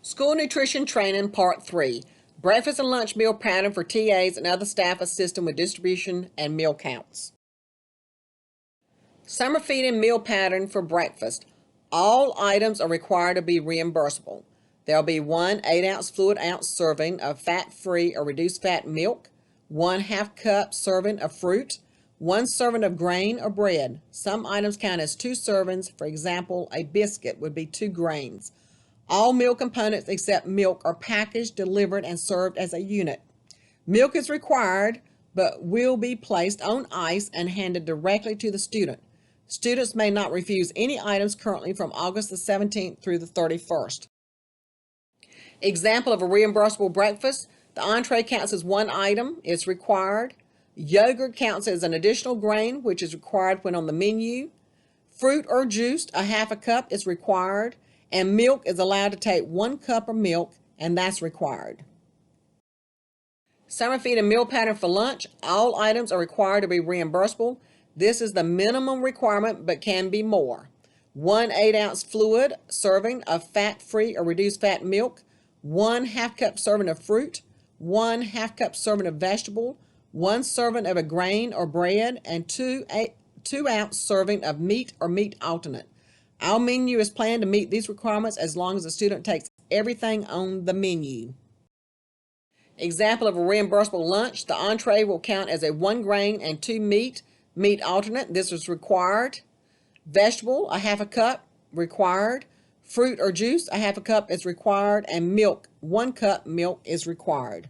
School Nutrition Training Part 3, Breakfast and Lunch Meal Pattern for TAs and other staff assisting with distribution and meal counts. Summer feeding meal pattern for breakfast. All items are required to be reimbursable. There will be 1 8-ounce fluid ounce serving of fat-free or reduced fat milk, 1/2 cup serving of fruit, 1 serving of grain or bread. Some items count as 2 servings. For example, a biscuit would be 2 grains. All meal components except milk are packaged, delivered, and served as a unit. Milk is required, but will be placed on ice and handed directly to the student. Students may not refuse any items currently from August the 17th through the 31st. Example of a reimbursable breakfast. The entree counts as 1 item. It's required. Yogurt counts as an additional grain, which is required when on the menu. Fruit or juice, a 1/2 cup, is required. And milk is allowed to take 1 cup of milk, and that's required. Summer feeding meal pattern for lunch. All items are required to be reimbursable. This is the minimum requirement, but can be more. 1 8-ounce fluid serving of fat-free or reduced fat milk, 1/2 cup serving of fruit, 1/2 cup serving of vegetable, 1 serving of a grain or bread, and 2-ounce serving of meat or meat alternate. Our menu is planned to meet these requirements as long as the student takes everything on the menu. Example of a reimbursable lunch. The entree will count as a 1 grain and 2 meat alternate. This is required. Vegetable, a 1/2 cup, required. Fruit or juice, a 1/2 cup is required. And milk, 1 cup milk is required.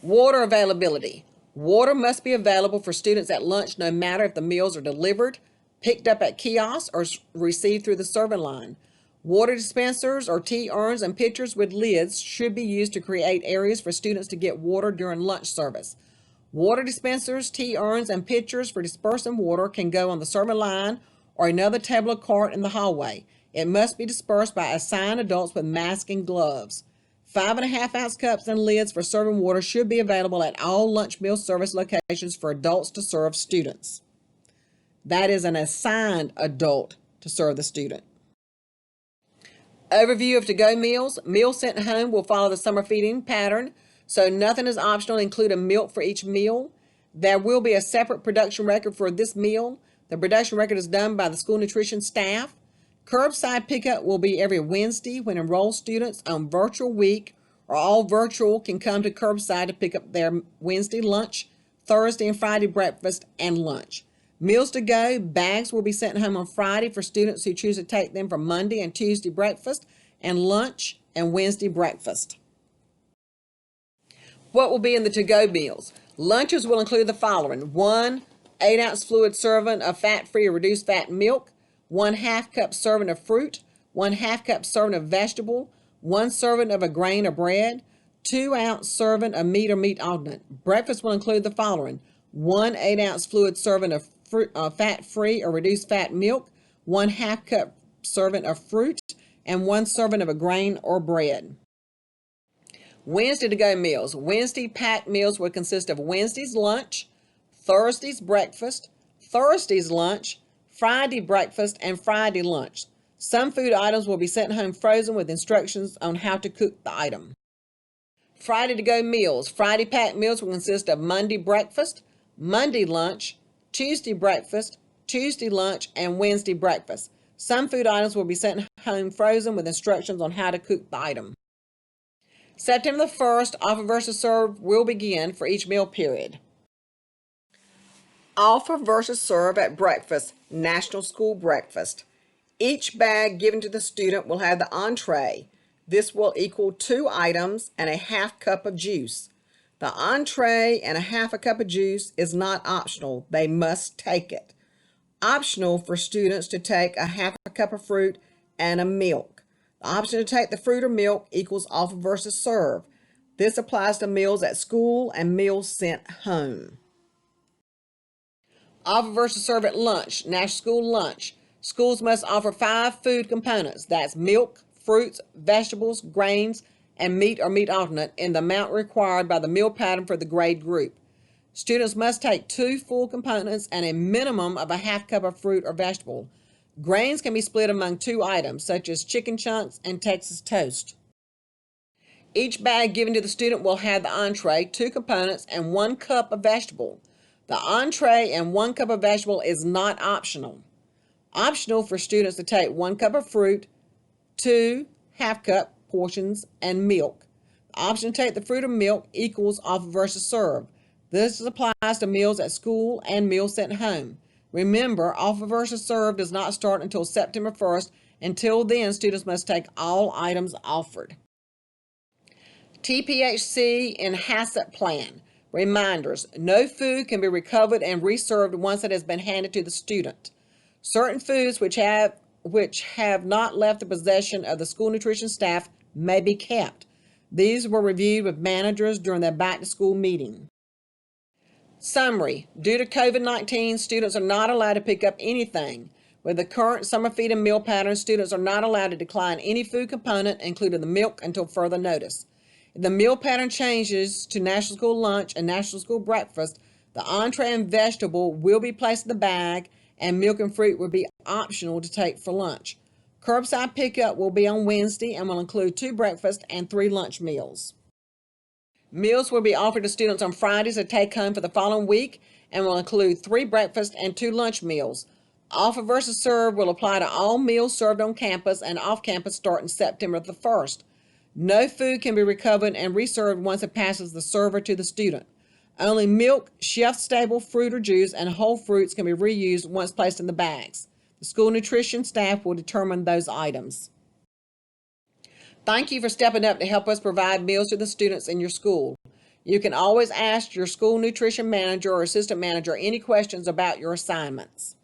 Water availability. Water must be available for students at lunch no matter if the meals are delivered, picked up at kiosks, or received through the serving line. Water dispensers or tea urns and pitchers with lids should be used to create areas for students to get water during lunch service. Water dispensers, tea urns, and pitchers for dispersing water can go on the serving line or another table or cart in the hallway. It must be dispersed by assigned adults with masks and gloves. 5.5-ounce cups and lids for serving water should be available at all lunch meal service locations for adults to serve students. That is an assigned adult to serve the student. Overview of to-go meals. Meals sent home will follow the summer feeding pattern, so nothing is optional, including milk for each meal. There will be a separate production record for this meal. The production record is done by the school nutrition staff. Curbside pickup will be every Wednesday when enrolled students on virtual week or all virtual can come to curbside to pick up their Wednesday lunch, Thursday and Friday breakfast, and lunch. Meals to go, bags will be sent home on Friday for students who choose to take them for Monday and Tuesday breakfast and lunch and Wednesday breakfast. What will be in the to-go meals? Lunches will include the following: 1 8-ounce fluid serving of fat-free or reduced fat milk, 1/2 cup serving of fruit, 1/2 cup serving of vegetable, 1 serving of a grain or bread, 2-ounce serving of meat or meat alternate. Breakfast will include the following: 1 8-ounce fluid serving of fat-free or reduced fat milk, 1/2 cup serving of fruit, and 1 serving of a grain or bread. Wednesday to-go meals. Wednesday packed meals will consist of Wednesday's lunch, Thursday's breakfast, Thursday's lunch, Friday breakfast, and Friday lunch. Some food items will be sent home frozen with instructions on how to cook the item. Friday to-go meals. Friday packed meals will consist of Monday breakfast, Monday lunch, Tuesday breakfast, Tuesday lunch, and Wednesday breakfast. Some food items will be sent home frozen with instructions on how to cook the item. September the 1st, offer versus serve will begin for each meal period. Offer versus serve at breakfast, National School Breakfast. Each bag given to the student will have the entree. This will equal 2 items and a 1/2 cup of juice. The entree and a 1/2 cup of juice is not optional. They must take it. Optional for students to take a 1/2 cup of fruit and a milk. The option to take the fruit or milk equals offer versus serve. This applies to meals at school and meals sent home. Offer versus serve at lunch, National School Lunch. Schools must offer 5 food components. That's milk, fruits, vegetables, grains, and meat or meat alternate in the amount required by the meal pattern for the grade group. Students must take 2 full components and a minimum of a 1/2 cup of fruit or vegetable. Grains can be split among 2 items, such as chicken chunks and Texas toast. Each bag given to the student will have the entree, 2 components, and 1 cup of vegetable. The entree and 1 cup of vegetable is not optional. Optional for students to take 1 cup of fruit, 2 half-cup portions, and milk. The option to take the fruit or milk equals offer versus serve. This applies to meals at school and meals sent home. Remember, offer versus serve does not start until September 1st. Until then, students must take all items offered. TPHC and HACCP plan. Reminders: no food can be recovered and reserved once it has been handed to the student. Certain foods which have not left the possession of the school nutrition staff may be kept. These were reviewed with managers during their back-to-school meeting. Summary: due to COVID-19, students are not allowed to pick up anything. With the current summer feed and meal pattern, students are not allowed to decline any food component, including the milk, until further notice. If the meal pattern changes to National School Lunch and National School Breakfast, the entree and vegetable will be placed in the bag, and milk and fruit will be optional to take for lunch. Curbside pickup will be on Wednesday and will include 2 breakfast and 3 lunch meals. Meals will be offered to students on Fridays to take home for the following week and will include 3 breakfast and 2 lunch meals. Offer versus serve will apply to all meals served on campus and off campus starting September the 1st. No food can be recovered and reserved once it passes the server to the student. Only milk, shelf-stable fruit or juice, and whole fruits can be reused once placed in the bags. The school nutrition staff will determine those items. Thank you for stepping up to help us provide meals to the students in your school. You can always ask your school nutrition manager or assistant manager any questions about your assignments.